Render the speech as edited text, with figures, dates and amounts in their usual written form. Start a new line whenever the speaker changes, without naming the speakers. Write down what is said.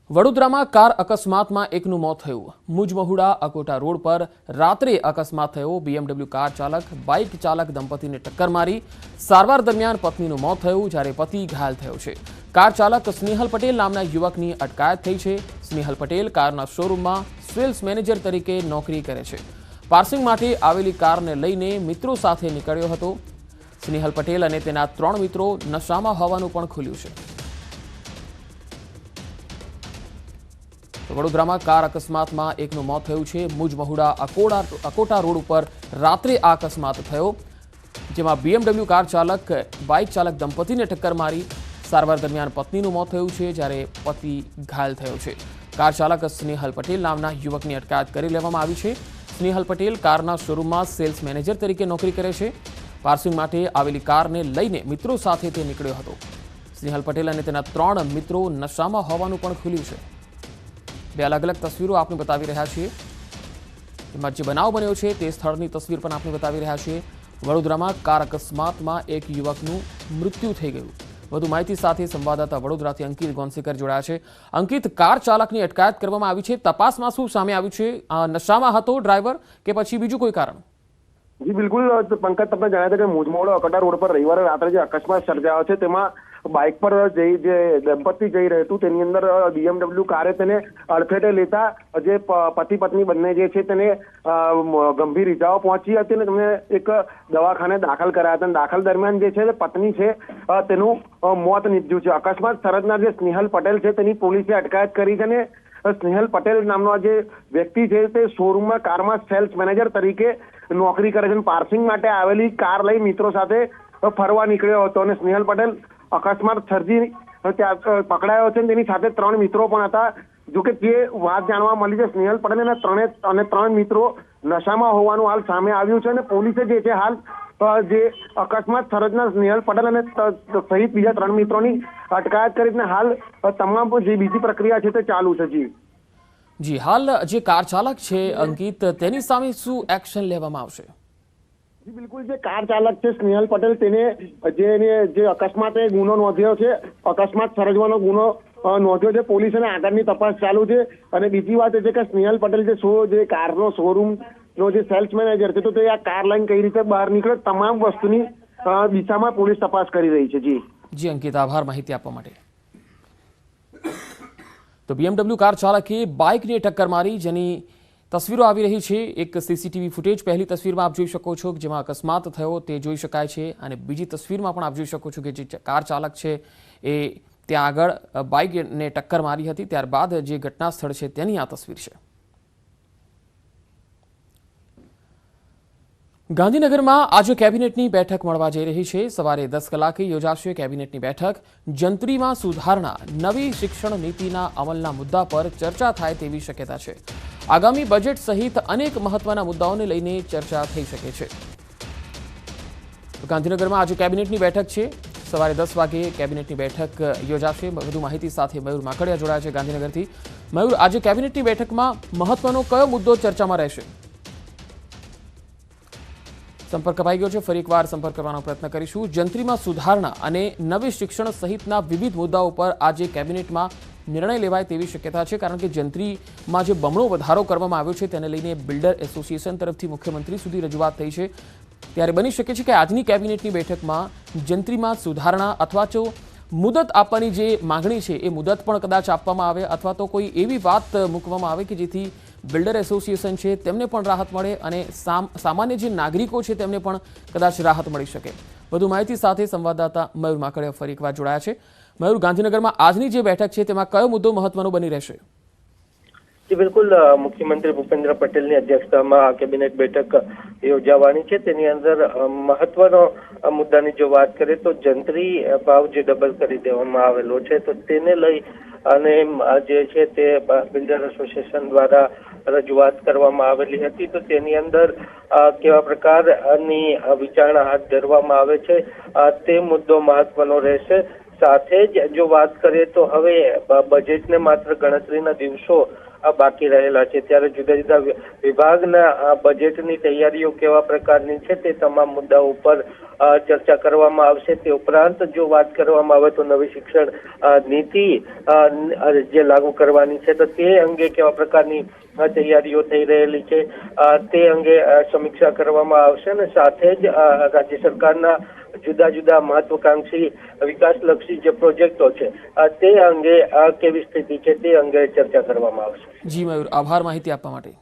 વડોદરામાં કાર અકસ્માતમાં એકનું મોત થયું। મુજમહુડા અકોટા રોડ પર રાત્રે અકસ્માત થયો। BMW કાર ચાલક બાઇક ચાલક દંપતીને ટક્કર મારી સારવાર દરમિયાન પત્નીનું મોત થયું, જ્યારે પતિ ઘાયલ થયો છે। કાર ચાલક સ્નેહલ પટેલ નામના યુવકની અટકાયત થઈ છે। સ્નેહલ પટેલ કારના શોરૂમમાં સેલ્સ મેનેજર તરીકે નોકરી કરે છે। પાર્સિંગ માટે આવેલી કારને લઈને મિત્રો સાથે નીકળ્યો હતો। સ્નેહલ પટેલ અને તેના 3 મિત્રો નશામાં હોવાનું પણ ખુલ્યું છે। વડોદરામાં કાર અકસ્માતમાં એકનું મોત થયું છે। મુજમહુડા અકોટા રોડ ઉપર રાત્રે આ અકસ્માત થયો, જેમાં BMW કાર ચાલક બાઇક ચાલક દંપતીને ટક્કર મારી સારવાર દરમિયાન પત્નીનું મોત થયું છે, જ્યારે પતિ ઘાયલ થયો છે। કાર ચાલક સ્નેહલ પટેલ નામના યુવકની અટકાયત કરી લેવામાં આવી છે। સ્નેહલ પટેલ કારના શોરૂમમાં સેલ્સ મેનેજર તરીકે નોકરી કરે છે। પાર્સિંગ માટે આવેલી કારને લઈને મિત્રો સાથે તે નીકળ્યો હતો। સ્નેહલ પટેલ અને તેના 3 મિત્રો નશામાં હોવાનું પણ ખુલ્યું છે। બે અલગ અલગ તસવીરો આપને બતાવી રહ્યા છીએ। એમાં જે બનાવ બન્યો છે તે સ્થળની તસવીર પણ આપને બતાવી રહ્યા છીએ। વડોદરામાં કાર અકસ્માતમાં એક યુવકનું મૃત્યુ થઈ ગયું। વધુ માહિતી સાથે સંવાદદાતા વડોદરાથી અંકિત ગોંસીકર જોડાયા છે। અંકિત, કાર ચાલકની અટકાયત કરવામાં આવી છે, તપાસમાં શું સામે આવ્યું છે? નશામાં હતો ડ્રાઈવર કે પછી બીજું કોઈ કારણ?
જી બિલકુલ પંકજ, તમને જણાવ્યું કે મુજમહુડા અકોટા રોડ પર રવિવારે રાત્રે જે અકસ્માત સર્જાયો છે તેમાં બાઇક પર જે દંપતી જઈ રહ્યું હતું તેની અંદર BMW કારે તેને અડફેટે લેતા જે પતિ પત્ની બંને જે છે તેને ગંભીર ઇજાઓ પહોંચી હતી અને તેમને એક દવાખાને દાખલ કરાયા હતા। દાખલ દરમિયાન જે છે પત્ની છે તેનું મોત નીપજ્યું છે। અકસ્માત સ્થળના જે સ્નેહલ પટેલ છે તેની પોલીસે અટકાયત કરી છે અને સ્નેહલ પટેલ નામનો જે વ્યક્તિ છે તે શોરૂમમાં કારમાં સેલ્સ મેનેજર તરીકે નોકરી કરે છે। પાર્સિંગ માટે આવેલી કાર લઈ મિત્રો સાથે ફરવા નીકળ્યો હતો અને સ્નેહલ પટેલ અકસ્માત સર્જી ત્યાં પકડાયો છે। તેની સાથે 3 મિત્રો પણ હતા। જોકે જે વાત જાણવા મળી છે, સ્નેહલ પટેલ અને 3 મિત્રો નશામાં હોવાનું હાલ સામે આવ્યું છે અને પોલીસે જે છે હાલ જે અકસ્માત સર્જનાર સ્નેહલ પટેલ અને સહિત બીજા 3 મિત્રોની અટકાયત કરીને હાલ તમામ જે બીજી પ્રક્રિયા છે તે ચાલુ છે।
જી, હાલ જે કાર ચાલક છે અંકિત, તેની સામે શું એક્શન લેવામાં આવશે?
જી બિલકુલ, જે કાર ચાલક છે સ્નેહલ પટેલ તેને જે અકસ્માતે ગુનો નોંધ્યો છે, અકસ્માત સર્જવાનો ગુનો નોંધ્યો છે। પોલીસ અને આગળની તપાસ ચાલુ છે। અને બીજી વાત એ છે કે સ્નેહલ પટેલ જે કારનો શોરૂમ નો જે સેલ્સ મેનેજર છે તો તે આ કાર લઈને કઈ રીતે બહાર નીકળે તમામ વસ્તુની દિશામાં પોલીસ તપાસ કરી રહી છે।
જી અંકિત, આભાર માહિતી આપવા માટે। તો BMW કાર ચાલકે બાઇકને ટક્કર મારી, જેની તસવીરો આવી રહી છે। એક CCTV ફૂટેજ પહેલી તસવીરમાં આપ જોઈ શકો છો, જેમાં અકસ્માત થયો તે જોઈ શકાય છે, અને બીજી તસવીરમાં પણ આપ જોઈ શકો છો કે જે કાર ચાલક છે એ ત્યાં આગળ બાઇકને ટક્કર મારી હતી, ત્યારબાદ જે ઘટના સ્થળ છે તેની આ તસવીર છે। ગાંધીનગરમાં આજે કેબિનેટની બેઠક મળવા જઈ રહી છે। સવારે 10 કલાકે યોજાશે કેબિનેટની બેઠક। જંત્રીમાં સુધારણા, નવી શિક્ષણ નીતિના અમલના મુદ્દા પર ચર્ચા થાય તેવી શક્યતા છે। આગામી બજેટ સહિત અનેક મહત્વના મુદ્દાઓને લઈને ચર્ચા થઈ શકે છે। ગાંધીનગરમાં આજે કેબિનેટની બેઠક છે। સવારે 10 વાગે કેબિનેટની બેઠક યોજાશે। વધુ માહિતી સાથે મયુર માકડિયા જોડાયા છે ગાંધીનગરથી। મયુર, આજે કેબિનેટની બેઠકમાં મહત્વનો કયો મુદ્દો ચર્ચામાં રહેશે? સંપર્ક કપાઈ ગયો છે, ફરી એકવાર સંપર્ક કરવાનો પ્રયત્ન કરીશું। જંત્રીમાં સુધારણા અને નવી શિક્ષણ સહિતના વિવિધ મુદ્દાઓ પર આજે કેબિનેટમાં નિર્ણય લેવાય તેવી શક્યતા છે, કારણ કે જંત્રીમાં જે બમણો વધારો કરવામાં આવ્યો છે તેને લઈને બિલ્ડર એસોસિએશન તરફથી મુખ્યમંત્રી સુધી રજૂઆત થઈ છે। ત્યારે બની શકે છે કે આજની કેબિનેટની બેઠકમાં જંત્રીમાં સુધારણા અથવા તો મુદત આપવાની જે માંગણી છે એ મુદત પણ કદાચ આપવામાં આવે, અથવા તો કોઈ એવી વાત મૂકવામાં આવે કે જેથી બિલ્ડર એસોસિએશન છે તેમને પણ રાહત મળે અને સામાન્ય જે નાગરિકો છે તેમને પણ કદાચ રાહત મળી શકે। વધુ માહિતી સાથે સંવાદદાતા મયુર માકડિયા ફરી એકવાર જોડાયા છે। મયુર, ગાંધીનગરમાં આજની જે બેઠક છે તેમાં કયો મુદ્દો મહત્વનો બની રહેશે?
જી બિલકુલ, મુખ્યમંત્રી ભૂપેન્દ્ર પટેલની અધ્યક્ષતામાં કેબિનેટ બેઠક યોજાવાની છે। તેની અંદર મહત્વનો મુદ્દાની જો વાત કરીએ તો જંત્રી ભાવ જે ડબલ કરી દેવામાં આવેલો છે તો તેને લઈ અને જે છે તે બિલ્ડર એસોસિએશન દ્વારા રજૂઆત કરવામાં આવેલી હતી। તો તેની અંદર કેવા પ્રકારની વિચારણા હાથ ધરવામાં આવે છે તે મુદ્દો મહત્વનો રહેશે। સાથે જ જો વાત કરીએ તો હવે બજેટને માત્ર ગણતરીના દિવસો બાકી રહેલા છે, ત્યારે જુદા જુદા વિભાગના બજેટની તૈયારીઓ કેવા પ્રકારની છે તે તમામ મુદ્દાઓ ઉપર ચર્ચા કરવામાં આવશે. તે ઉપરાંત જો વાત કરવામાં આવે તો નવી શિક્ષણ નીતિ જે લાગુ કરવાની છે તો તે અંગે કેવા પ્રકારની તૈયારીઓ થઈ રહેલી છે તે અંગે સમીક્ષા કરવામાં આવશે અને સાથે જ રાજ્ય સરકારના જુદા જુદા મહત્વકાંક્ષી વિકાસલક્ષી જે પ્રોજેક્ટો છે તે અંગે કેવી સ્થિતિ છે તે અંગે ચર્ચા કરવામાં આવશે.
જી મયુર, આભાર માહિતી આપવા માટે.